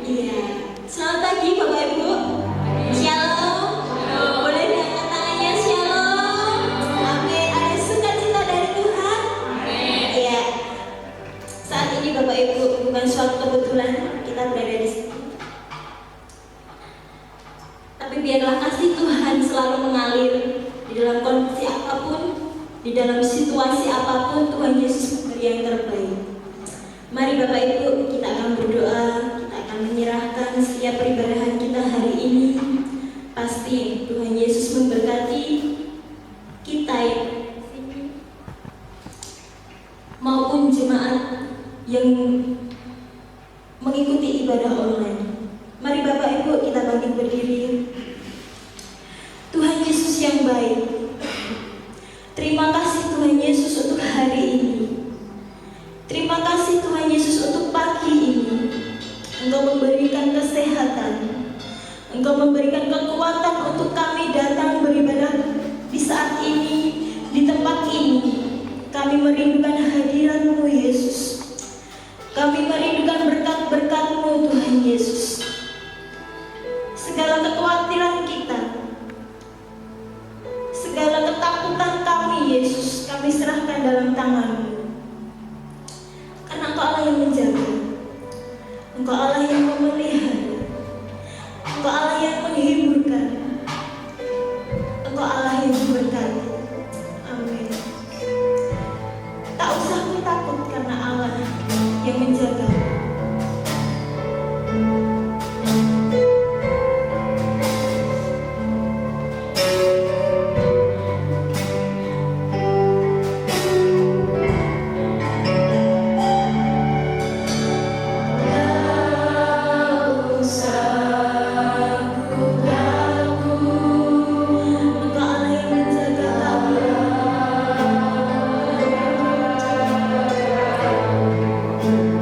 Iya. Selamat pagi Bapak Ibu. Shalom. Boleh diangkat tangannya, shalom. Amin. Ada sukacita dari Tuhan. Iya. Saat ini Bapak Ibu, bukan suatu kebetulan kita berada di sini. Tapi biarlah kasih Tuhan selalu mengalir di dalam kondisi apapun, di dalam situasi apapun. Tuhan Yesus memberi yang terbaik. Mari Bapak Ibu, kita akan berdoa, kita akan menyerahkan setiap peribadahan kita hari ini. Pasti Tuhan Yesus memberkati kita maupun jemaat yang mengikuti ibadah online. Mari Bapak Ibu, kita bangkit berdiri. Tuhan Yesus yang baik, terima kasih Tuhan Yesus untuk hari ini. Terima kasih Tuhan Yesus untuk pagi ini. Engkau memberikan kesehatan, Engkau memberikan kekuatan untuk kami datang beribadah di saat ini, di tempat ini. Kami merindukan hadirat-Mu Yesus. Kami merindukan berkat-berkat-Mu Tuhan Yesus. Segala kekhawatiran kita, segala ketakutan kami Yesus, kami serahkan dalam tangan-Mu. Karena Engkau Allah yang menjaga, Engkau Allah yang memelihara, Engkau Allah yang menghiburkan, Engkau Allah yang memberkati. Amin. Tak usah takut karena Allah yang menjaga.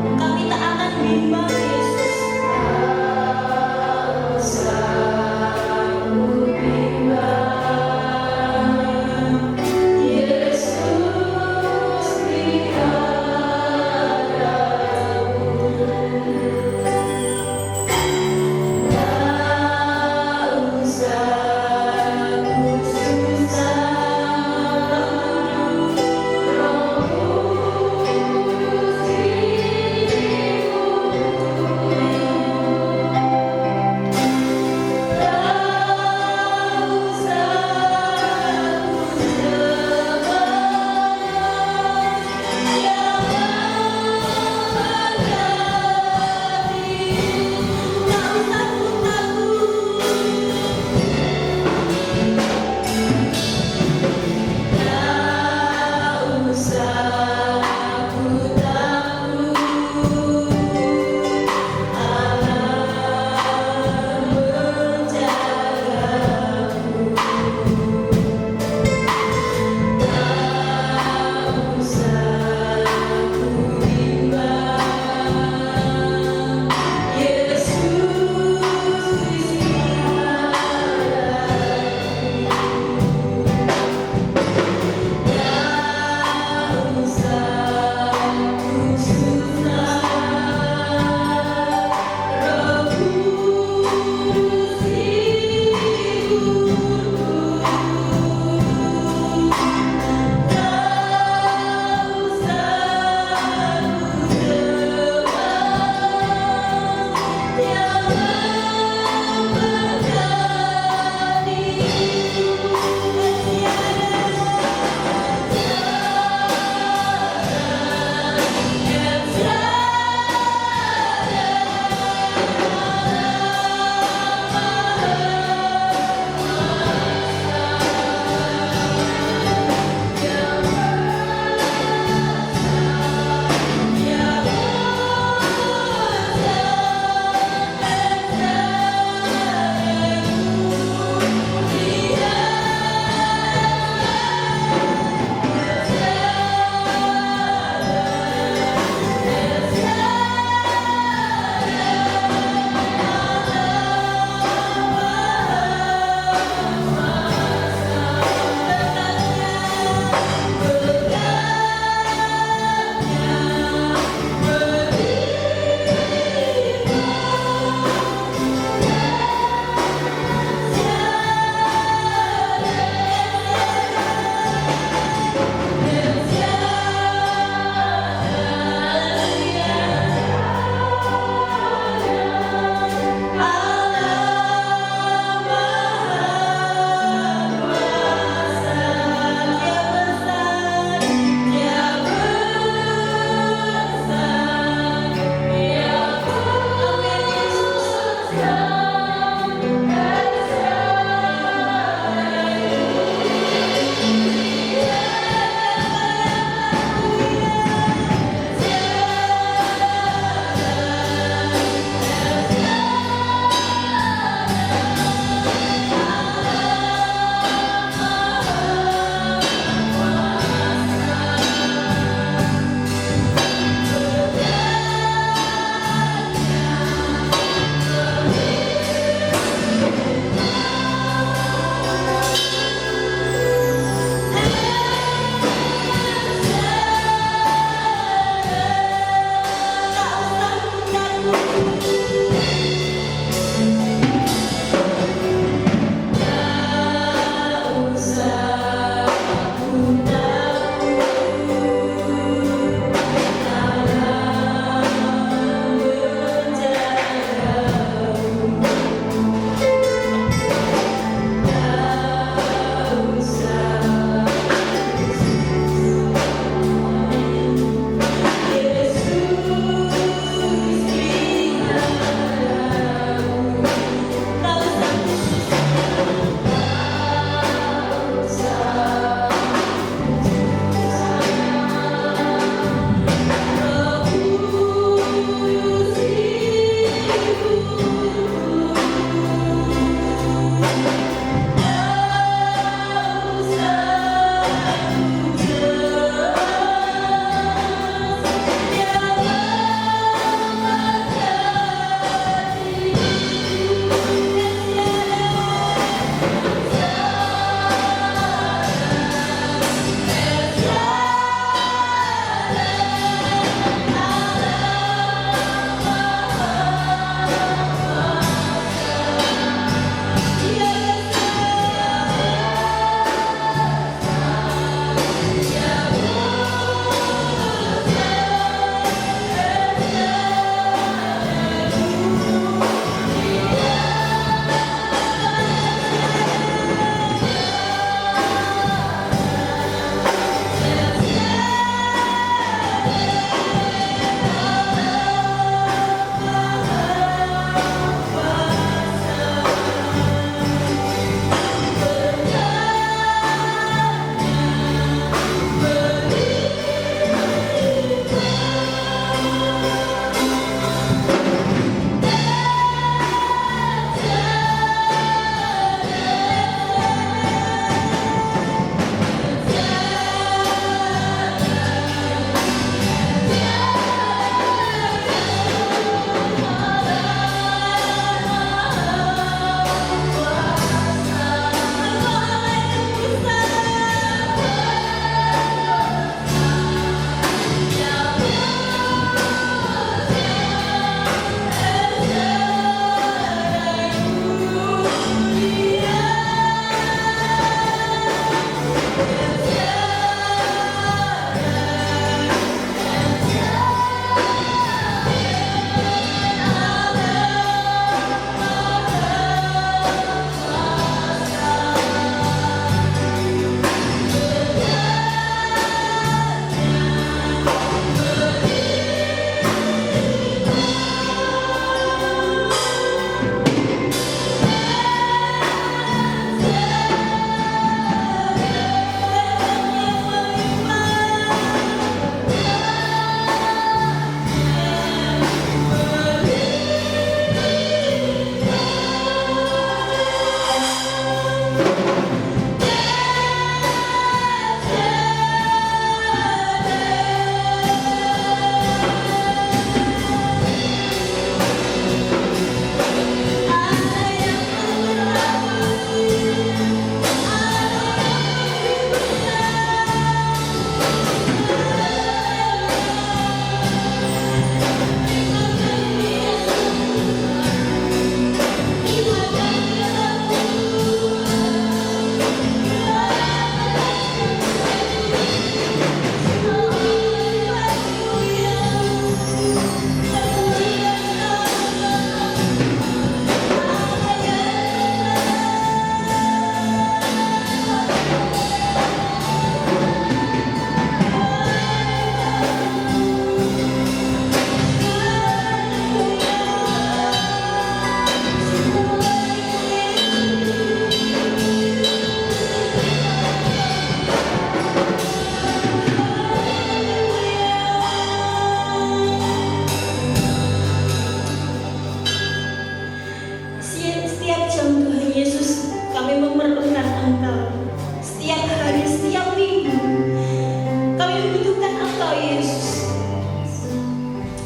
Engkau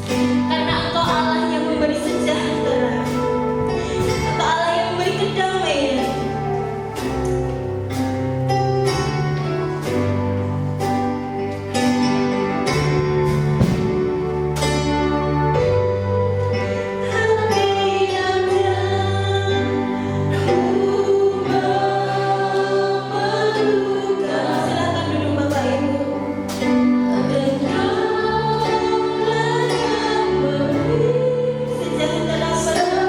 Karena Engkau Allah yang memberi sejahtera, Engkau Allah yang memberi kedamaian. Silakan duduk Bapak Ibu. Sejahtera setiap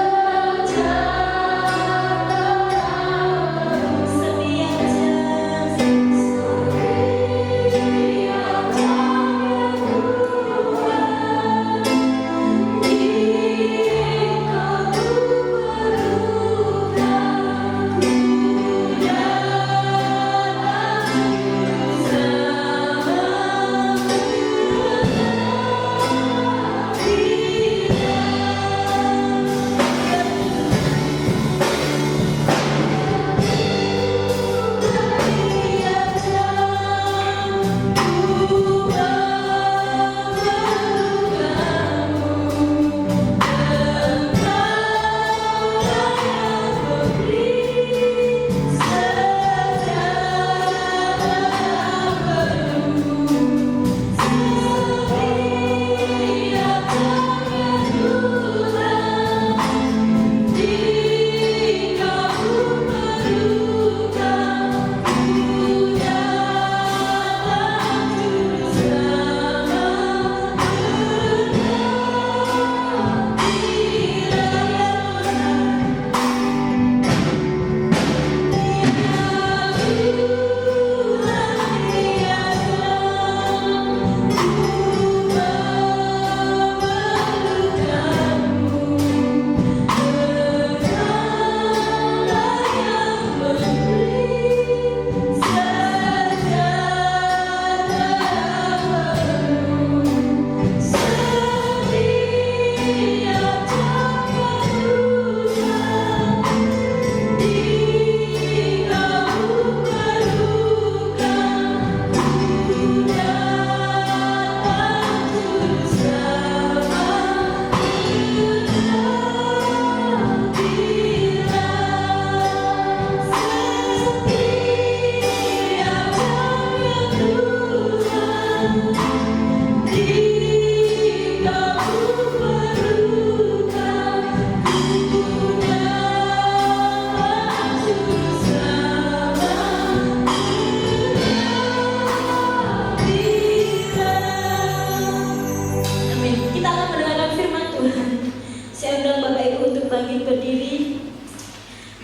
bangkit berdiri.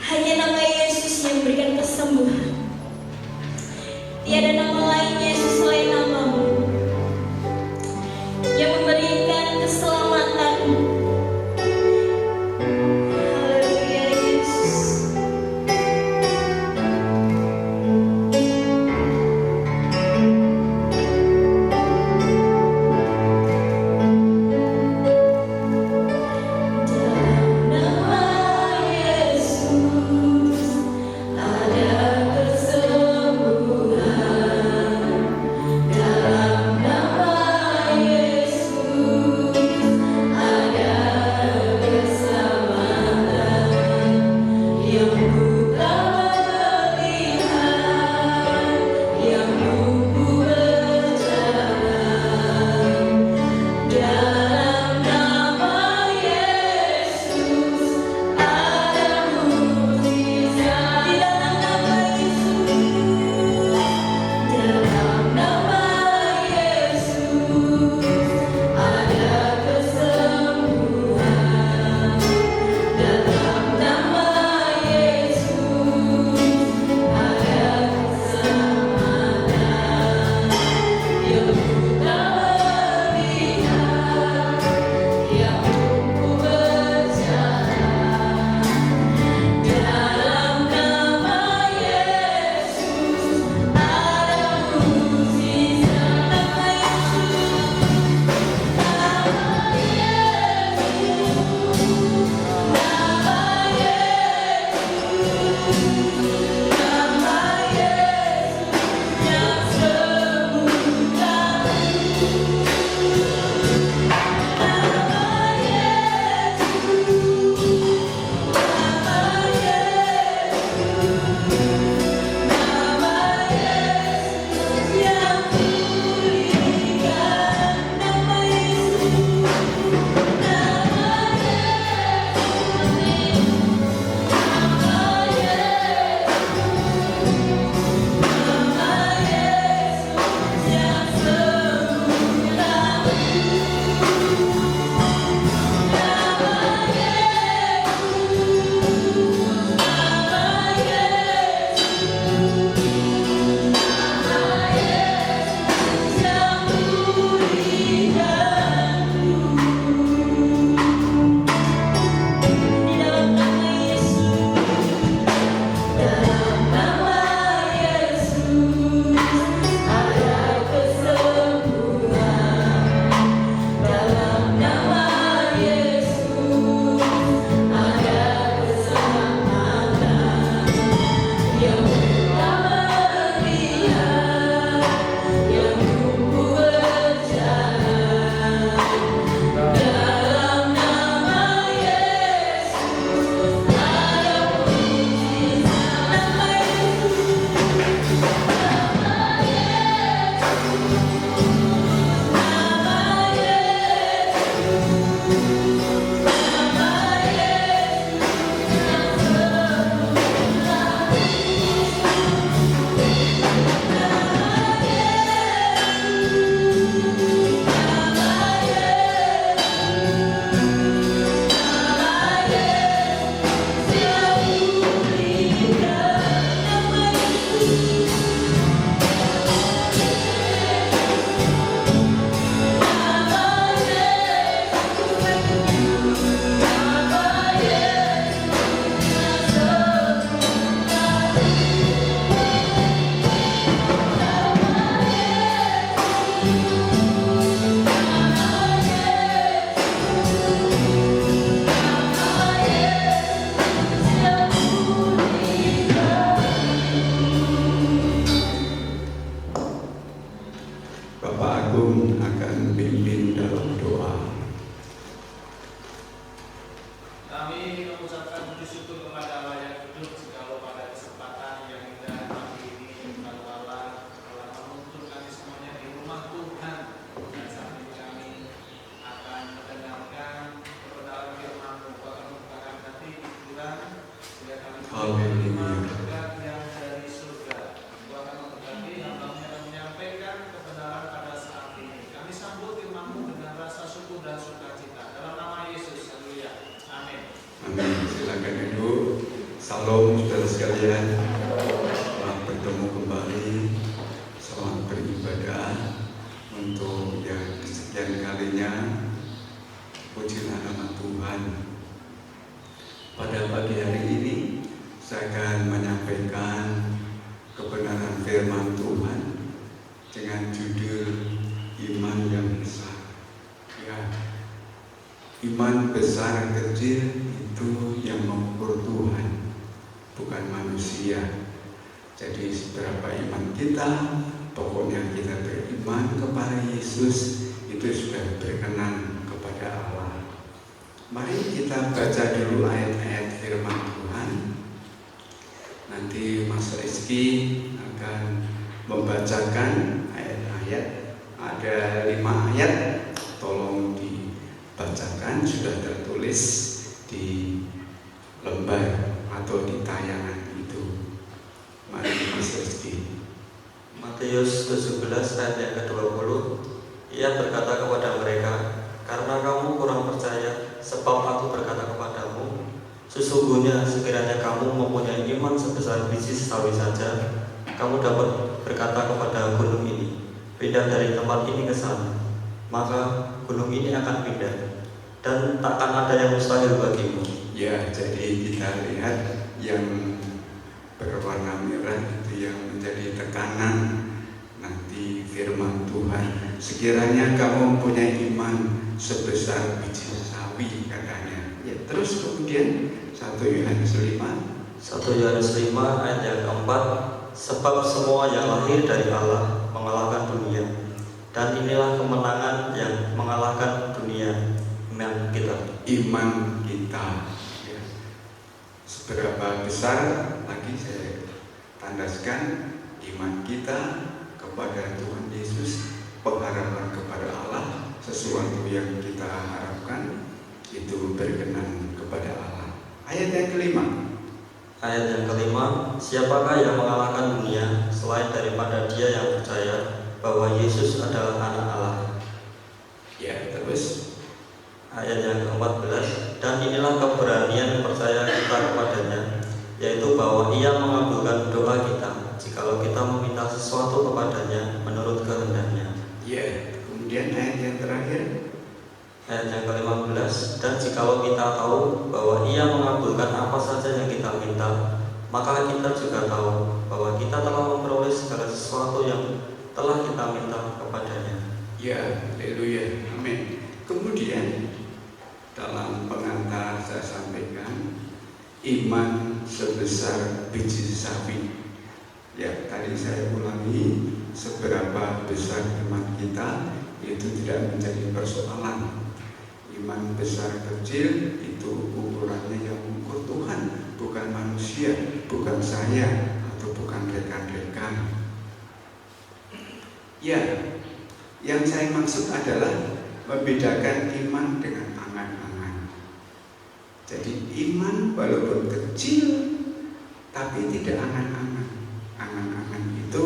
Hanya nama Yesus yang memberikan kesembuhan. Tiada nama lain Yesus selain namamu, yang memberikan keselamatan. Haleluya Yesus. Dalam nama Yesus Silakan duduk. Salam saudara sekalian. Selamat bertemu kembali. Selamat beribadah untuk yang kesekian kalinya. Pujilah nama Tuhan. Pada pagi hari ini saya akan menyampaikan kebenaran firman Tuhan dengan judul iman yang besar. Ya, iman besar kecil itu yang mengukur Tuhan, bukan manusia. Jadi seberapa iman kita, pokoknya kita beriman kepada Yesus, itu sudah berkenan kepada Allah. Mari kita baca dulu ayat-ayat firman Tuhan. Nanti Mas Rizky akan membacakan ayat-ayat. Ada 5 ayat, tolong dibacakan, sudah tertulis di lembar atau di tayangan itu. Mari Mas Rizky. Matius 17 ayat yang ke-20. Ia berkata kepada mereka, karena kamu kurang percaya, sebab aku berkata kepadamu, sesungguhnya sekiranya kamu mempunyai iman sebesar biji sawi saja, kamu dapat berkata kepada gunung ini, pindah dari tempat ini ke sana, maka gunung ini akan pindah, dan takkan ada yang mustahil bagimu. Ya, jadi kita lihat yang berwarna merah itu yang menjadi tekanan nanti firman Tuhan. Sekiranya kamu mempunyai iman sebesar biji sawi, katanya. Ya, terus kemudian 1 Yohanes 5 ayat yang keempat, sebab semua yang lahir dari Allah mengalahkan dunia, dan inilah kemenangan yang mengalahkan dunia, iman kita. Ya. Seberapa besar lagi saya tandaskan iman kita kepada Tuhan Yesus, pengharapan kepada Allah, sesuatu yang kita harapkan itu berkenan kepada Allah. Ayat yang kelima. Siapakah yang mengalahkan dunia selain daripada dia yang percaya bahwa Yesus adalah anak Allah? Ya, terus Ayat yang ke-14, dan inilah keberanian percaya kita kepadanya, yaitu bahwa ia mengabulkan doa kita jikalau kita meminta sesuatu kepadanya menurut kehendaknya. Ya, kemudian ayat yang terakhir. Ayat yang ke-15, dan jikalau kita tahu bahwa ia mengabulkan apa saja yang kita minta, maka kita juga tahu bahwa kita telah memperoleh segala sesuatu yang telah kita minta kepadanya. Ya, haleluya, amin. Kemudian dalam pengantar saya sampaikan iman sebesar biji sawi. Ya, tadi saya ulangi, seberapa besar iman kita itu tidak menjadi persoalan. Iman besar kecil itu ukurannya yang mengukur Tuhan, bukan manusia, bukan saya atau bukan rekan-rekan. Ya, yang saya maksud adalah membedakan iman dengan angan-angan. Jadi iman walaupun kecil tapi tidak angan-angan. Angan-angan itu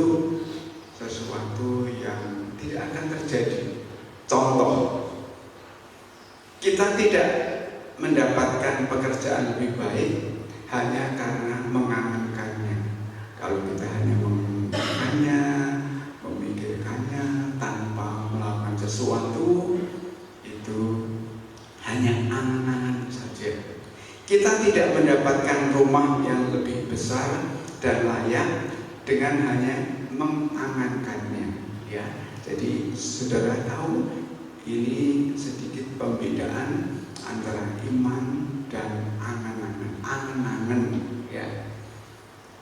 sesuatu yang tidak akan terjadi. Contoh, kita tidak mendapatkan pekerjaan lebih baik hanya karena mengangankannya. Kalau kita hanya mengangankannya, memikirkannya tanpa melakukan sesuatu, itu hanya angan-angan saja. Kita tidak mendapatkan rumah yang lebih besar dan layak dengan hanya mengangankannya. Ya, jadi saudara tahu ini sedikit pembedaan antara iman dan angan-angan. Angan-angan, ya.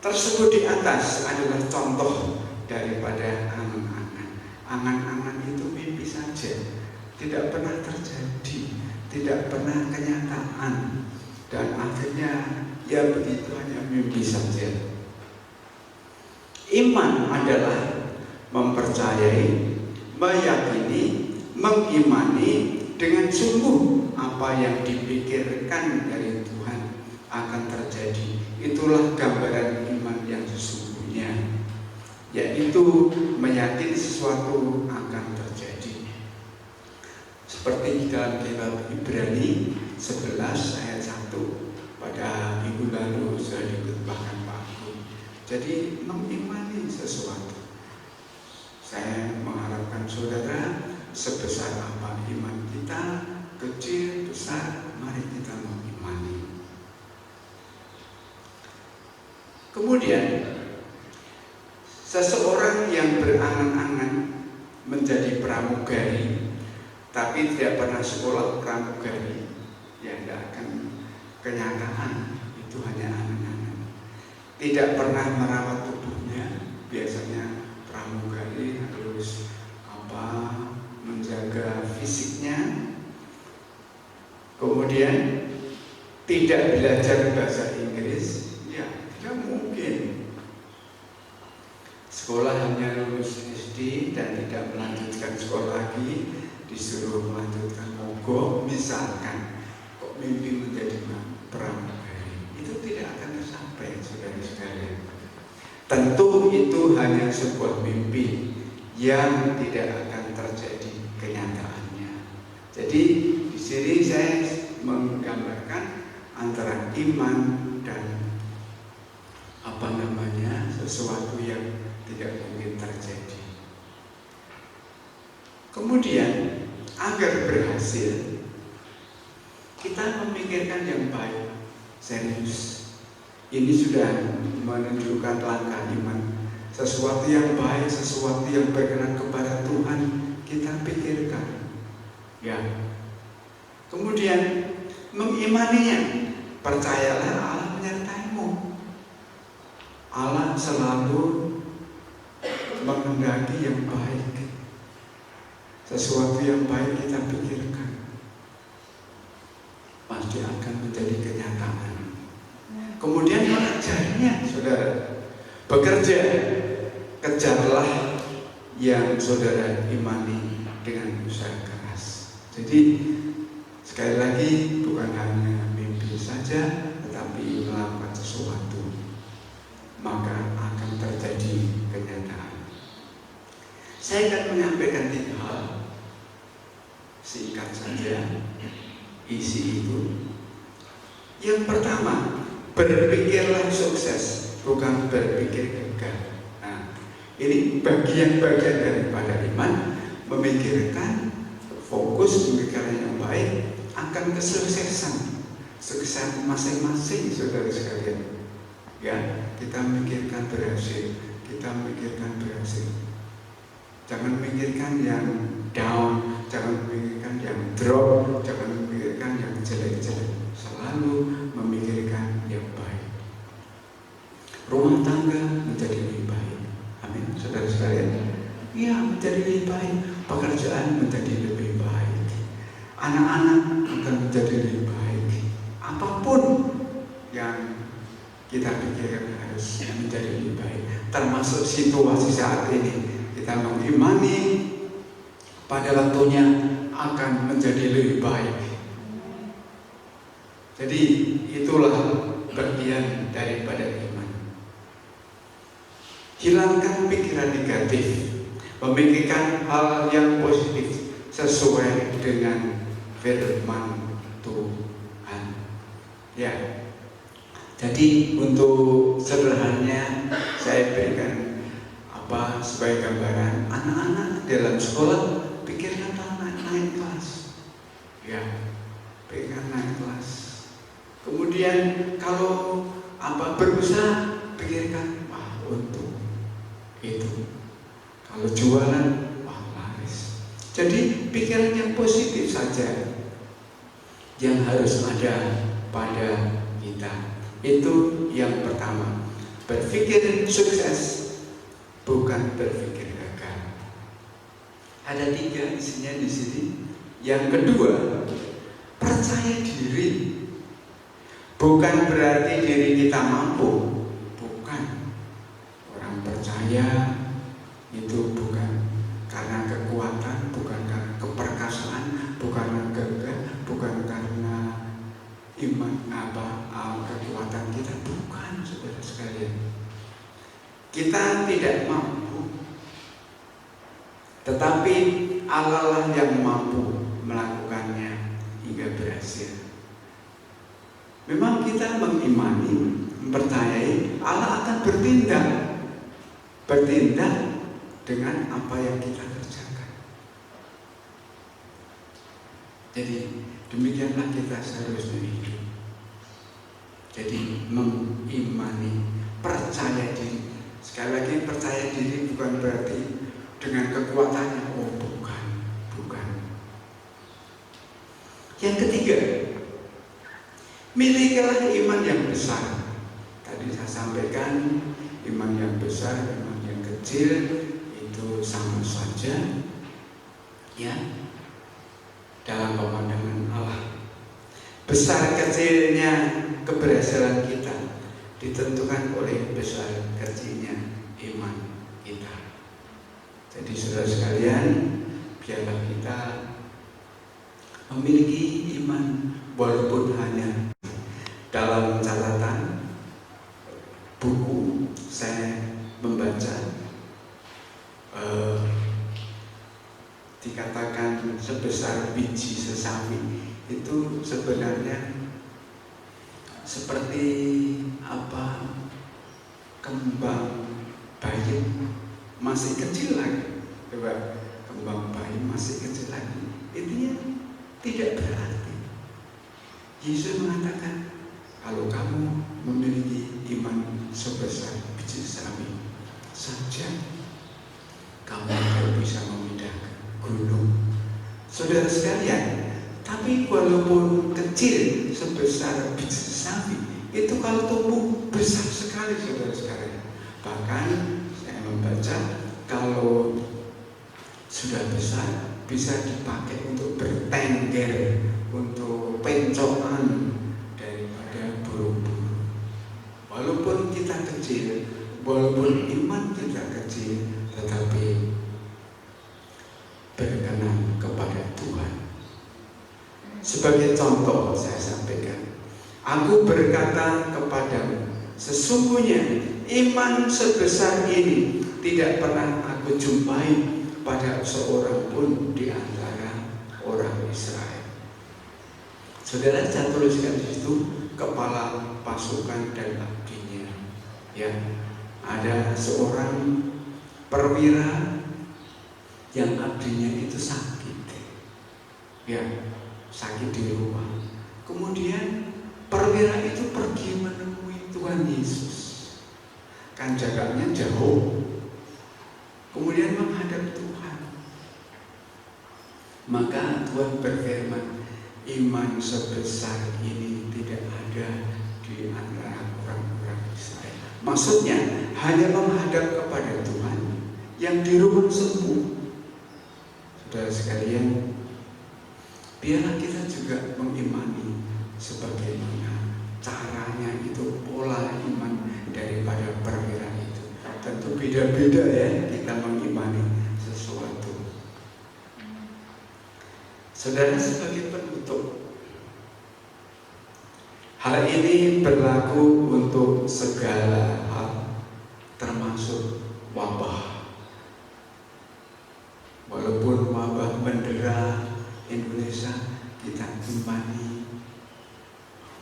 Tersebut di atas adalah contoh daripada angan-angan. Angan-angan itu mimpi saja, tidak pernah terjadi, tidak pernah kenyataan, dan akhirnya ya begitu, hanya mimpi saja. Iman adalah mempercayai, meyakini, mengimani dengan sungguh apa yang dipikirkan dari Tuhan akan terjadi. Itulah gambaran iman yang sesungguhnya, yaitu meyakini sesuatu akan terjadi. Seperti dalam kitab Ibrani 11 ayat 1, pada pada minggu lalu sudah dikutbahkan Pak Agung. Jadi mengimani sesuatu. Saya mengharapkan saudara, sebesar apa iman kita, kecil, besar, mari kita mengimani. Kemudian, seseorang yang berangan-angan menjadi pramugari, tapi tidak pernah sekolah pramugari, ya tidak akan kenyataan, itu hanya angan-angan. Tidak pernah merawat tubuhnya, biasanya pramugari harus menjaga fisiknya. Kemudian tidak belajar bahasa Inggris, ya tidak mungkin. Sekolah hanya lulus SD dan tidak melanjutkan sekolah lagi, disuruh melanjutkan mogok, misalkan kok mimpi menjadi pramugari, itu tidak akan tercapai, saudara sekalian. Tentu itu hanya sebuah mimpi yang tidak akan terjadi kenyataannya. Jadi di sini saya menggambarkan antara iman dan sesuatu yang tidak mungkin terjadi. Kemudian agar berhasil, kita memikirkan yang baik, serius. Ini sudah menunjukkan langkah iman. Sesuatu yang baik, sesuatu yang berkenan kepada Tuhan, kita pikirkan. Ya. Kemudian mengimaninya, percayalah Allah menyertaimu. Allah selalu menghendaki yang baik. Sesuatu yang baik kita pikirkan, pasti akan menjadi kenyataan. Kemudian mengejarnya, saudara. Bekerja, kejarlah yang saudara imani dengan usaha keras. Jadi sekali lagi, bukan hanya mimpi saja, tetapi melakukan sesuatu, maka akan terjadi kenyataan. Saya akan menyampaikan 3 hal, singkat saja isi itu. Yang pertama, berpikirlah sukses, bukan berpikir gagal. Nah, ini bagian-bagian daripada iman, memikirkan, fokus, memikirkan yang baik, akan kesuksesan, sukses masing-masing, saudara sekalian. Ya, kita memikirkan berhasil, kita memikirkan berhasil. Jangan memikirkan yang down, jangan memikirkan yang drop, jangan memikirkan yang jelek-jelek. Selalu memikirkan yang baik. Rumah tangga menjadi lebih baik. Amin, saudara sekalian. Ya, menjadi lebih baik. Pekerjaan menjadi lebih baik. Anak-anak akan menjadi lebih baik. Apapun yang kita pikirkan harus menjadi lebih baik. Termasuk situasi saat ini. Kita mengimani pada waktunya akan menjadi lebih baik. Jadi itulah bagian daripada iman. Hilangkan pikiran negatif, memikirkan hal yang positif sesuai dengan firman Tuhan. Ya. Jadi untuk sederhananya saya berikan sebagai gambaran, anak-anak dalam sekolah pikirkan naik kelas. Ya, pikirkan naik kelas. Kemudian kalau berusaha, pikirkan untung itu. Kalau jualan, laris. Jadi pikiran yang positif saja yang harus ada pada kita. Itu yang pertama. Berpikir sukses, bukan berpikir gagal. Ada 3 isinya di sini. Yang kedua, percaya diri. Bukan berarti diri kita mampu. Bukan. Orang percaya itu bukan karena kekuatan, bukan karena keperkasaan, bukan karena gagah, bukan karena iman kekuatan kita, bukan, saudara sekalian. Kita tidak mampu, tetapi Allah lah yang mampu melakukannya hingga berhasil. Memang kita mengimani, mempercayai Allah akan bertindak dengan apa yang kita kerjakan. Jadi demikianlah kita seharusnya hidup. Jadi mengimani, percaya diri. Sekali lagi, percaya diri bukan berarti dengan kekuatannya. Oh, bukan. Yang ketiga, milikilah iman yang besar. Tadi saya sampaikan, iman yang besar, iman yang kecil itu sama saja, ya, dalam pemandangan Allah. Besar kecilnya keberhasilan kita ditentukan oleh besar kecilnya iman kita. Jadi saudara sekalian, biarlah kita memiliki iman walaupun hanya dalam catatan buku saya membaca dikatakan sebesar biji sesawi. Itu sebenarnya seperti apa, kembang bayi masih kecil lagi. Coba, kembang bayi masih kecil lagi, intinya tidak berarti. Yesus mengatakan, kalau kamu memiliki iman sebesar biji sawi saja, kamu akan bisa memindahkan gunung. Saudara sekalian, tapi walaupun kecil sebesar biji sawi, itu kalau tumbuh besar sekali, saudara sekalian. Bahkan saya membaca, kalau sudah besar bisa dipakai untuk bertengger, untuk pencokan daripada burung-burung. Walaupun kita kecil, walaupun iman kita kecil, tetapi berkenan kepada Tuhan. Sebagai contoh saya sampaikan, aku berkata kepadamu, sesungguhnya iman sebesar ini tidak pernah aku jumpai pada seorang pun di antara orang Israel. Saudara, saya tuliskan di situ kepala pasukan dan abdinya. Ya, ada seorang perwira yang abdinya itu sakit. Ya, sakit di rumah. Kemudian perwira itu pergi menemui Tuhan Yesus. Kan jaraknya jauh. Kemudian menghadap Tuhan. Maka Tuhan berfirman, iman sebesar ini tidak ada di antara orang-orang Israel. Maksudnya hanya menghadap kepada Tuhan yang di rumah sembuh. Saudara sekalian, biarlah kita juga mengimani sebagaimana caranya itu, pola iman daripada perwira itu. Tentu beda-beda ya kita mengimani sesuatu. Saudara, sebagai penutup, hal ini berlaku untuk segala hal, termasuk wabah. Walaupun wabah mendera Indonesia, kita imani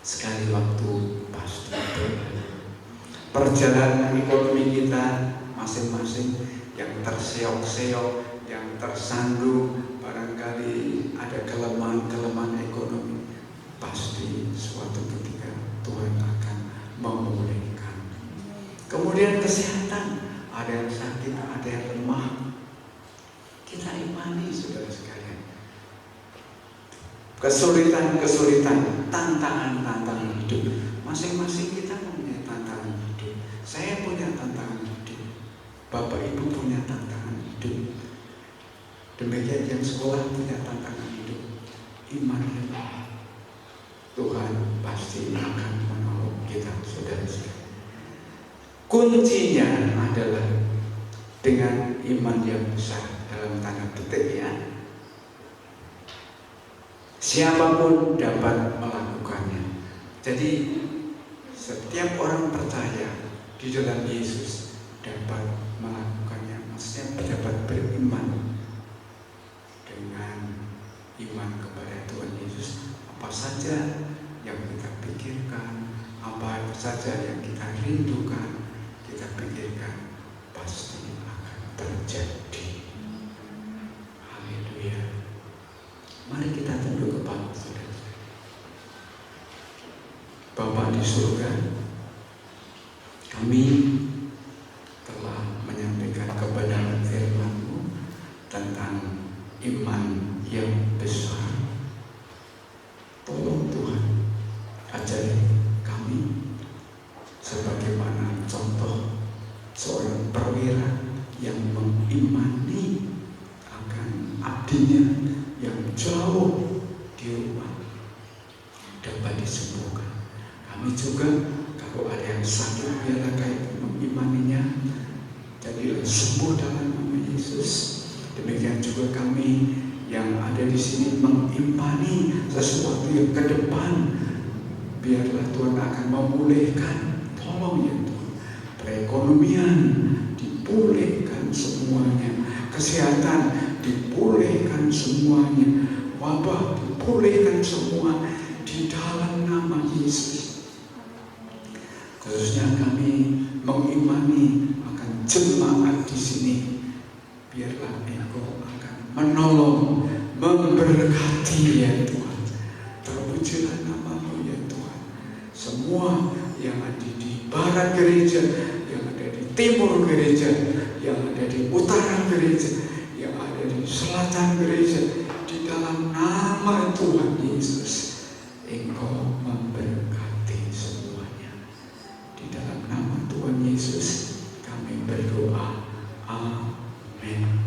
sekali waktu pasti berlalu. Perjalanan ekonomi kita masing-masing, yang terseok-seok, yang tersandung, barangkali ada kelemahan ekonomi, pasti suatu ketika Tuhan akan memulihkan. Kemudian kesehatan, ada yang sakit, ada yang lemah, kita imani, saudara sekalian. Kesulitan, tantangan hidup, masing-masing kita mempunyai tantangan hidup. Saya punya tantangan hidup, Bapak Ibu punya tantangan hidup, demikian yang sekolah punya tantangan hidup. Imanilah, Tuhan pasti akan menolong kita, saudara-saudara. Kuncinya adalah dengan iman yang besar, dalam tanda petik ya. Siapapun dapat melakukannya. Jadi setiap orang percaya di dalam Yesus dapat melakukannya. Maksudnya dapat beriman dengan iman kepada Tuhan Yesus. Apa saja yang kita pikirkan, saja yang kita rindukan, kita pikirkan, pasti akan terjadi. Haleluya. Mari kita tunduk kepala, saudara. Bapa di surga, kami telah menyampaikan kebenaran firman-Mu tentang iman yang besar. Tolong Tuhan, ajari kami sebagaimana contoh seorang perwira yang mengimani akan abdinya yang jauh di rumah dapat disembuhkan. Kami juga kalau ada yang sakit, biarlah kami mengimaninya jadilah sembuh dalam nama Yesus. Demikian juga kami yang ada di sini mengimani sesuatu yang ke depan, biarlah Tuhan akan memulihkan. Tolong ya Tuhan, perekonomian dipulihkan semuanya, kesehatan dipulihkan semuanya, wabah dipulihkan semua di dalam nama Yesus. Khususnya kami mengimani akan jemaat di sini, biarlah Engkau akan menolong, memberkati ya Tuhan. Terpujilah nama-Mu ya Tuhan. Semua yang ada di barat gereja, yang ada di timur gereja, yang ada di utara gereja, yang ada di selatan gereja, di dalam nama Tuhan Yesus, Engkau memberkati semuanya. Di dalam nama Tuhan Yesus kami berdoa. Amin.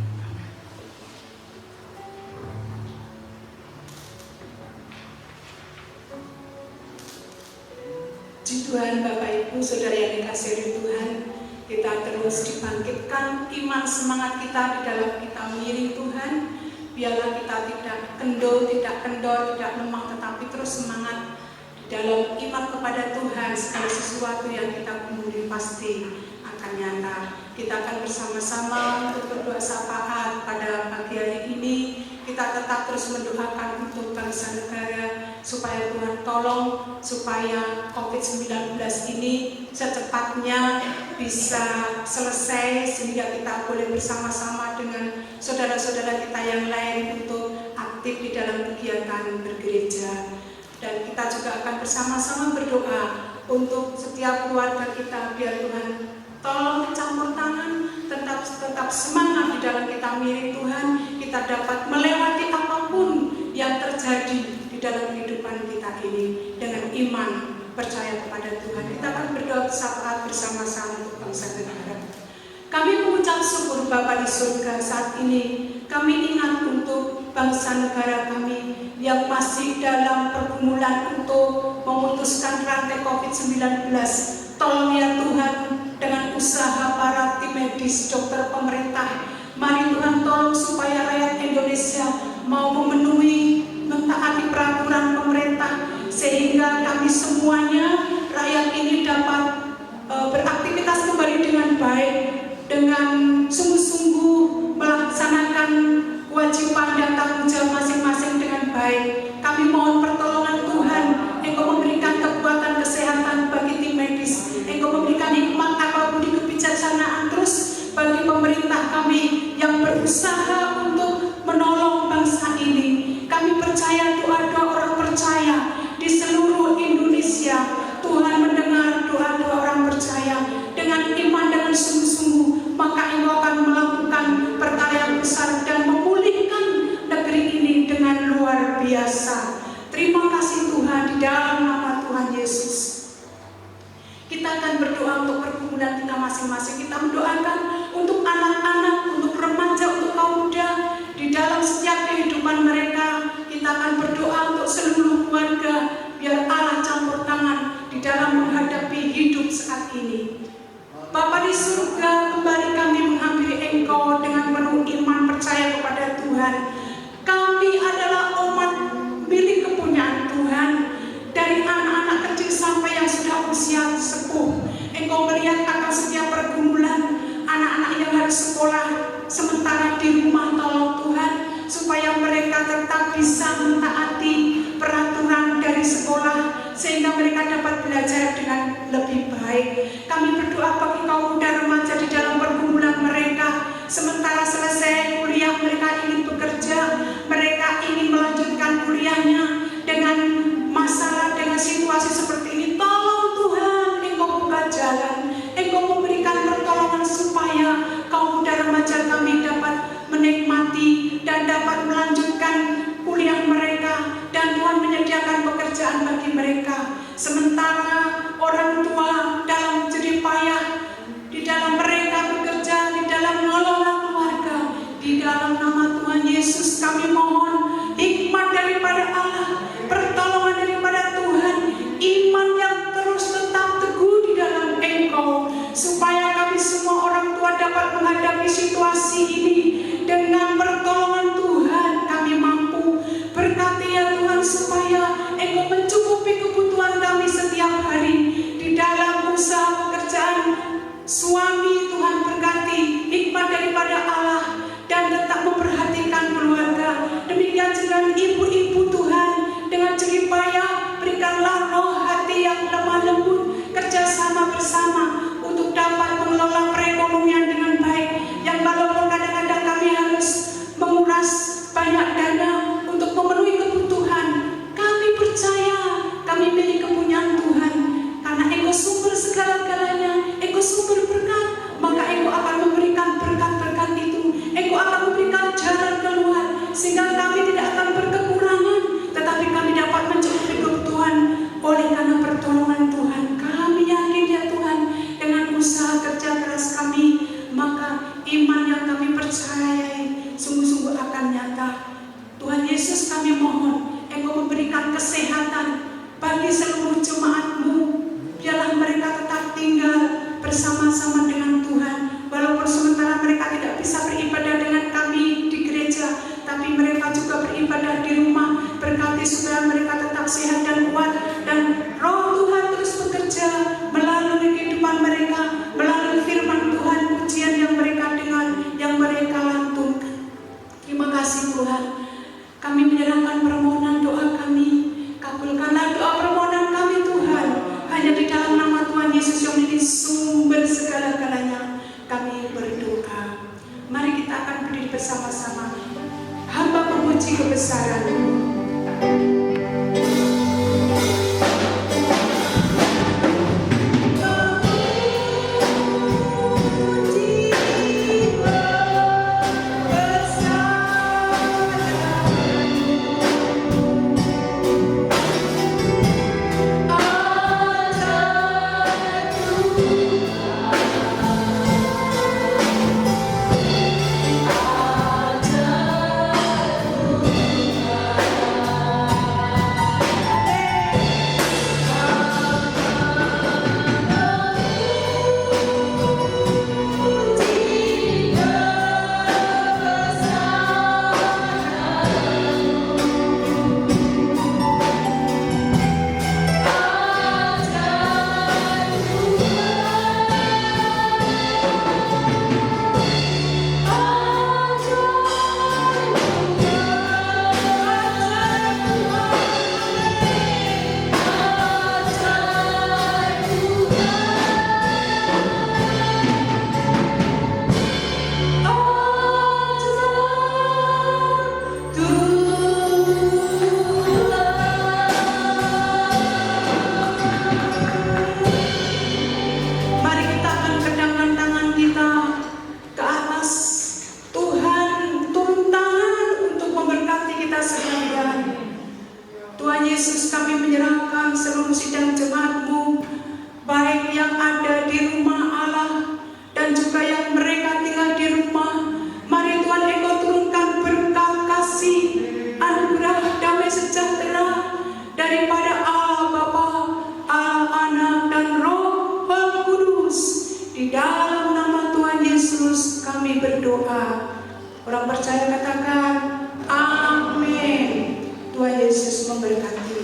Puji Tuhan, Bapak Ibu, Saudara yang dikasihi oleh Tuhan, kita terus dibangkitkan iman semangat kita di dalam kita mengiring Tuhan. Biarlah kita tidak kendor, tidak lemah, tetapi terus semangat di dalam iman kepada Tuhan. Segala sesuatu yang kita gumuli pasti akan nyata. Kita akan bersama-sama untuk berdoa syafaat pada pagi hari ini. Kita tetap terus mendoakan untuk bangsa negara, supaya Tuhan tolong, supaya COVID-19 ini secepatnya bisa selesai, sehingga kita boleh bersama-sama dengan saudara-saudara kita yang lain untuk aktif di dalam kegiatan bergereja. Dan kita juga akan bersama-sama berdoa untuk setiap keluarga kita, biar Tuhan tolong campur tangan, tetap semangat di dalam kita mirip Tuhan. Kita dapat melewati apapun yang terjadi di dalam kehidupan kita ini dengan iman, percaya kepada Tuhan. Kita akan berdoa syafaat bersama-sama untuk bangsa negara. Kami mengucap syukur Bapa di surga, saat ini kami ingat untuk bangsa negara kami yang masih dalam pergumulan untuk memutuskan rantai COVID-19. Tolong ya Tuhan, dengan usaha para tim medis, dokter, pemerintah, mari Tuhan tolong supaya rakyat Indonesia mau memenuhi, mentaati peraturan pemerintah, sehingga kami semuanya, rakyat ini dapat beraktivitas kembali dengan baik, dengan sungguh-sungguh melaksanakan kewajiban dan tanggung jawab masing-masing dengan baik. Kami mohon pertolongan Tuhan, Engkau memberikan kekuatan kesehatan bagi tim medis, Engkau memberikan hikmat apapun di kebijaksanaan terus bagi pemerintah kami yang berusaha untuk menolong bangsa ini. Kami percaya doa-doa orang percaya di seluruh Indonesia, Tuhan mendengar doa-doa orang percaya dengan iman, dengan sungguh-sungguh, maka Engkau akan melakukan perkara yang besar dan memulihkan negeri ini dengan luar biasa. Terima kasih Tuhan, di dalam nama Tuhan Yesus. Kita akan berdoa untuk pergumulan kita masing-masing. Kita mendoakan untuk anak-anak, untuk remaja, untuk kaum muda, di dalam setiap kehidupan mereka. Kita akan berdoa untuk seluruh keluarga, biar Allah campur tangan di dalam menghadapi hidup saat ini. Bapa di surga, kembali kami menghampiri Engkau dengan penuh iman percaya kepada Tuhan. Kami adalah umat milik kepunyaan Tuhan. Dari anak-anak kecil sampai yang sudah usia sepuh, Engkau melihat akan setiap pergumulan anak-anak yang harus sekolah sementara di rumah. Tolong Tuhan, supaya mereka tetap bisa mentaati peraturan dari sekolah, sehingga mereka dapat belajar dengan lebih bagi mereka. Sementara orang tua dalam jerih payah, di dalam mereka bekerja, di dalam mengelola keluarga, di dalam nama Tuhan Yesus kami mohon hikmat daripada Allah, pertolongan daripada Tuhan, iman yang terus tetap teguh di dalam Engkau, supaya kami semua orang tua dapat menghadapi situasi ini dengan pertolongan Tuhan. Kami mampu, berkati ya Tuhan, supaya Engkau mencukupi kebutuhan kami setiap hari di dalam usaha pekerjaan suami. Tuhan berkati hikmat daripada Allah dan tetap memperhatikan keluarga. Demikian juga ibu-ibu Tuhan, dengan jerih payah berikanlah roh hati yang lemah lembut, kerjasama bersama untuk dapat mengelola perekonomian dengan baik. Yang walaupun kadang-kadang kami harus menguras banyak dana untuk memenuhi kebutuhan, kami percaya kami milik kepunyaan Tuhan, karena Engkau sumber segala-galanya, Engkau sumber berkat, maka Engkau akan memberikan berkat-berkat itu, Engkau akan memberikan jalan keluar, sehingga kami tidak akan berkekurangan, tetapi kami dapat mencukupi kebutuhan oleh karena pertolongan Tuhan. Kami yakin ya Tuhan, dengan usaha kerja keras kami, maka iman yang kami percayai sungguh-sungguh akan nyata. Tuhan Yesus, kami mohon Engkau memberikan kesehatan bagi seluruh jemaat-Mu. Biarlah mereka tetap tinggal bersama-sama dengan Tuhan, walaupun sementara mereka tidak bisa beribadah dengan kami di gereja, tapi mereka juga beribadah di rumah. Berkati supaya mereka tetap sehat dan kuat, dan roh Tuhan terus bekerja melalui kehidupan mereka, melalui firman Tuhan, pujian yang mereka dengar, yang mereka lantunkan. Terima kasih Tuhan. Kami menyerahkan permohonan doa kami. Kabulkanlah doa permohonan kami Tuhan. Hanya di dalam nama Tuhan Yesus yang menjadi sumber segala-galanya kami berdoa. Mari kita akan berdiri bersama-sama. Hamba memuji kebesaran-Mu. Orang percaya katakan amin. Tuhan Yesus memberkati.